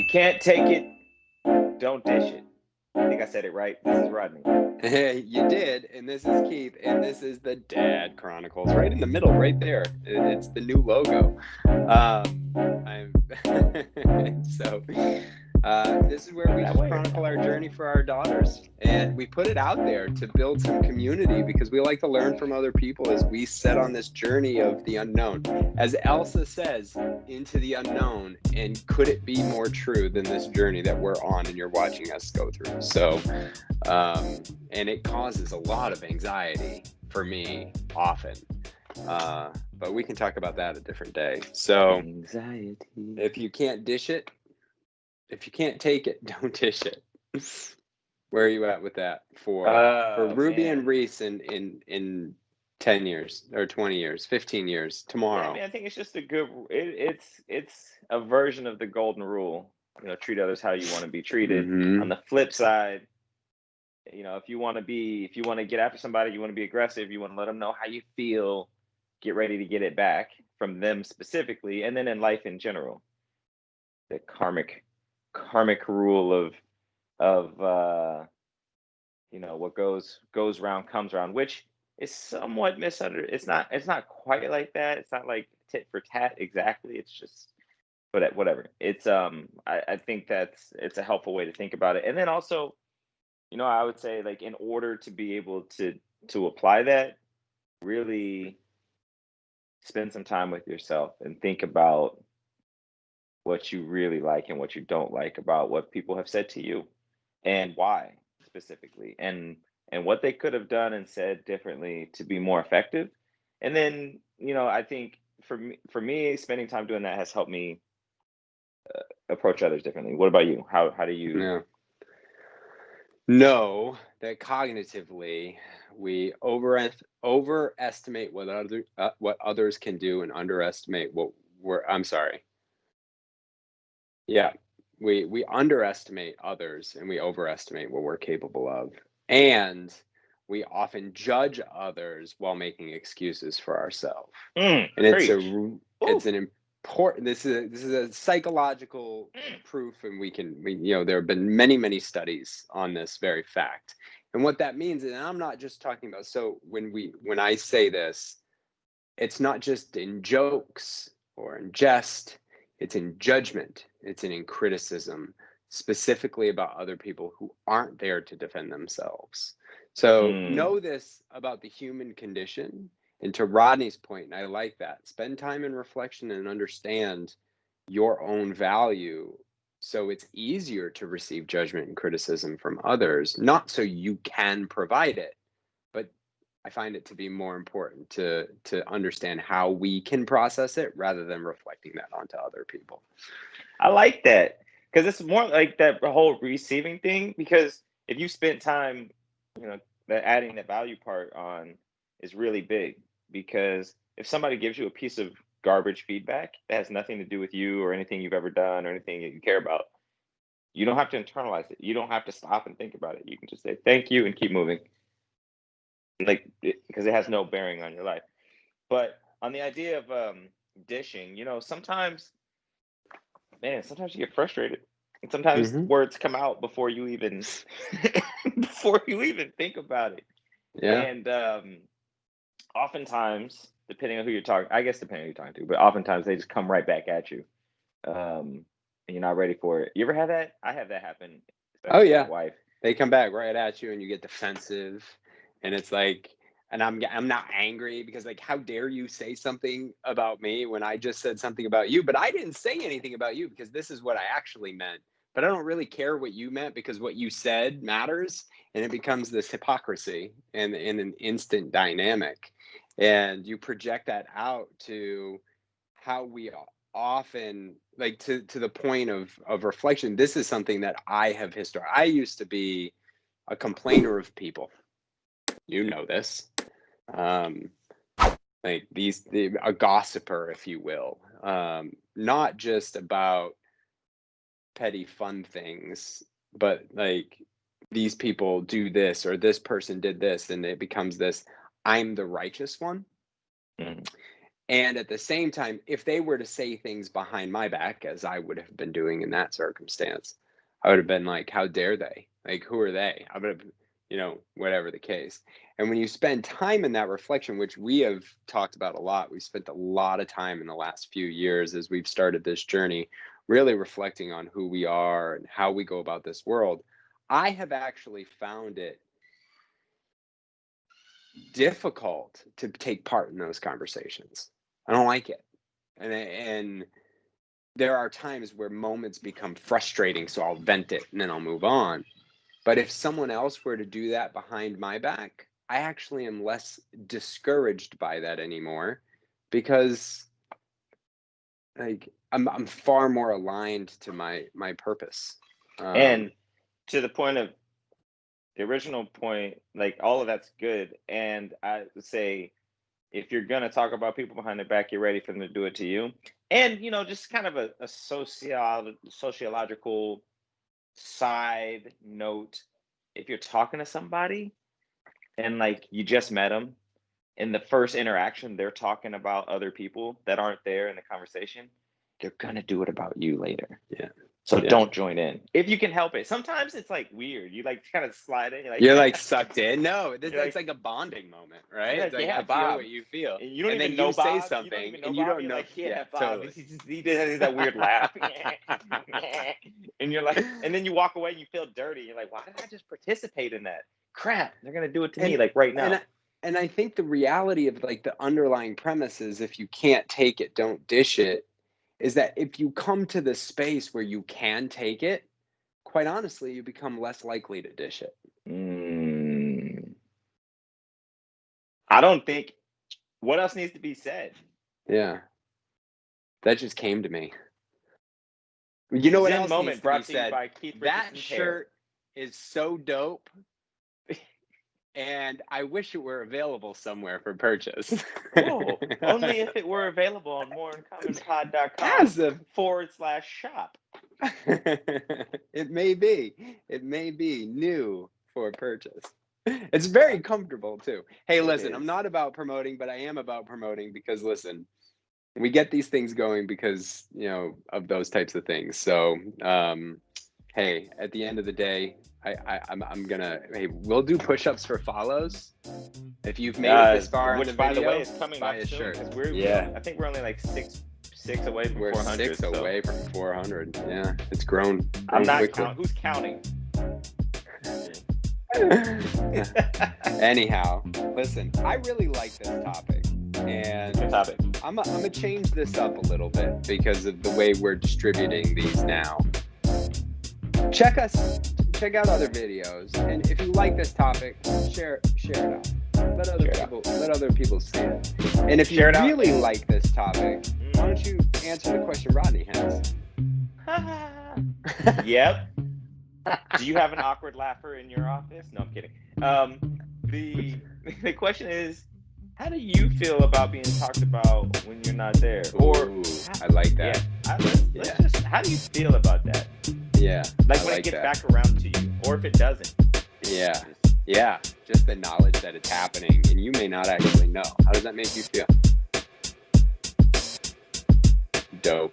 you can't take it, don't dish it. I think I said it right. This is Rodney. You did, and this is Keith, and this is the Dad Chronicles, right in the middle, right there. It's the new logo. I'm so this is where we just chronicle our journey for our daughters, and we put it out there to build some community because we like to learn from other people as we set on this journey of the unknown. As Elsa says, into the unknown, and could it be more true than this journey that we're on and you're watching us go through? So and it causes a lot of anxiety for me often, but we can talk about that a different day. So Anxiety. if you can't dish it, if you can't take it, don't dish it. Where are you at with that for Ruby and Reese in 10 years or 20 years, 15 years tomorrow? Yeah, I mean, I think it's just a good. It's a version of the golden rule. Treat others how you want to be treated. Mm-hmm. On the flip side, if you want to get after somebody, you want to be aggressive, you want to let them know how you feel, get ready to get it back from them specifically, and then in life in general, the karmic rule of what goes round comes around, which is somewhat misunderstood. It's not quite like that. It's not like tit for tat exactly. It's just, but whatever. It's I think it's a helpful way to think about it. And then also, I would say, like, in order to be able to apply that, really spend some time with yourself and think about what you really like and what you don't like about what people have said to you, and why specifically, and what they could have done and said differently to be more effective. And then, I think for me, spending time doing that has helped me approach others differently. What about you? How do you know that cognitively we overestimate what others can do and underestimate what we underestimate others and we overestimate what we're capable of, and we often judge others while making excuses for ourselves. And it's an important. This is a psychological proof, and there have been many studies on this very fact. And what that means, and I'm not just talking about. So when I say this, it's not just in jokes or in jest. It's in judgment. It's in criticism, specifically about other people who aren't there to defend themselves. So know this about the human condition. And to Rodney's point, and I like that, spend time in reflection and understand your own value, so it's easier to receive judgment and criticism from others, not so you can provide it, but I find it to be more important to understand how we can process it rather than reflecting that onto other people. I like that, because it's more like that whole receiving thing. Because if you spend time, that adding that value part on is really big. Because if somebody gives you a piece of garbage feedback that has nothing to do with you or anything you've ever done or anything that you care about, you don't have to internalize it. You don't have to stop and think about it. You can just say thank you and keep moving. Because it has no bearing on your life. But on the idea of dishing, sometimes you get frustrated, and sometimes words come out before you even think about it. Yeah. And oftentimes, depending on who you're talking to, but oftentimes they just come right back at you, and you're not ready for it. You ever had that? I have that happen. Oh yeah, with my wife. They come back right at you, and you get defensive, and it's like, and I'm not angry because, like, how dare you say something about me when I just said something about you? But I didn't say anything about you because this is what I actually meant. But I don't really care what you meant because what you said matters, and it becomes this hypocrisy and in an instant dynamic, and you project that out to how we often, like, to the point of reflection. This is something that I have I used to be a complainer of people. You know this. Like a gossiper, if you will. Not just about petty fun things, but like, these people do this or this person did this, and it becomes this, I'm the righteous one. And at the same time, if they were to say things behind my back, as I would have been doing in that circumstance, I would have been like, how dare they? Like, who are they? I would have, whatever the case. And when you spend time in that reflection, which we have talked about a lot, we spent a lot of time in the last few years as we've started this journey, really reflecting on who we are and how we go about this world. I have actually found it difficult to take part in those conversations. I don't like it. And there are times where moments become frustrating, so I'll vent it and then I'll move on. But if someone else were to do that behind my back, I actually am less discouraged by that anymore, because like I'm far more aligned to my purpose. And to the point of the original point, like all of that's good. And I would say, if you're gonna talk about people behind their back, you're ready for them to do it to you. And just kind of a sociological side note. If you're talking to somebody and like you just met them, in the first interaction, they're talking about other people that aren't there in the conversation, they're gonna do it about you later. Yeah. So don't join in if you can help it. Sometimes it's like weird. You like kind of slide in. You're like sucked in. No, it's like a bonding moment, right? Like, it's like, yeah, I Bob. feel what you feel. And you don't and even then know you Bob. say something and you Bob. don't know. Like, yeah, Bob. totally. He does that weird laugh. And you're like, and then you walk away and you feel dirty. You're like, why did I just participate in that? Crap, they're gonna do it to me like right now. And I think the reality of like the underlying premise is, if you can't take it, don't dish it, is that if you come to the space where you can take it, quite honestly, you become less likely to dish it. I don't think. What else needs to be said? Yeah. That just came to me. You know what else needs to be said? That shirt is so dope. And I wish it were available somewhere for purchase. Oh, only if it were available on moreincommon.com/shop. It may be. It may be new for purchase. It's very comfortable too. Hey, listen, I'm not about promoting, but I am about promoting, because listen, we get these things going because, of those types of things. So, hey, at the end of the day, I'm gonna, hey, we'll do push-ups for follows. If you've made it this far in the video, by the way, is coming buy up a soon, shirt. I think we're only like six away from 400. We're 6 away from 400. Yeah, it's grown. I'm not quickly. Who's counting? Anyhow, listen, I really like this topic, and I'm gonna change this up a little bit because of the way we're distributing these now. Check out other videos, and if you like this topic, share it out. Let other people see it. And if you really like this topic, why don't you answer the question Rodney has? Yep. Do you have an awkward laugher in your office? No, I'm kidding. The question is, how do you feel about being talked about when you're not there? I like that. Yeah. How do you feel about that? Yeah. Like when it gets back around to you, or if it doesn't. Yeah. Yeah. Just the knowledge that it's happening and you may not actually know. How does that make you feel? Dope.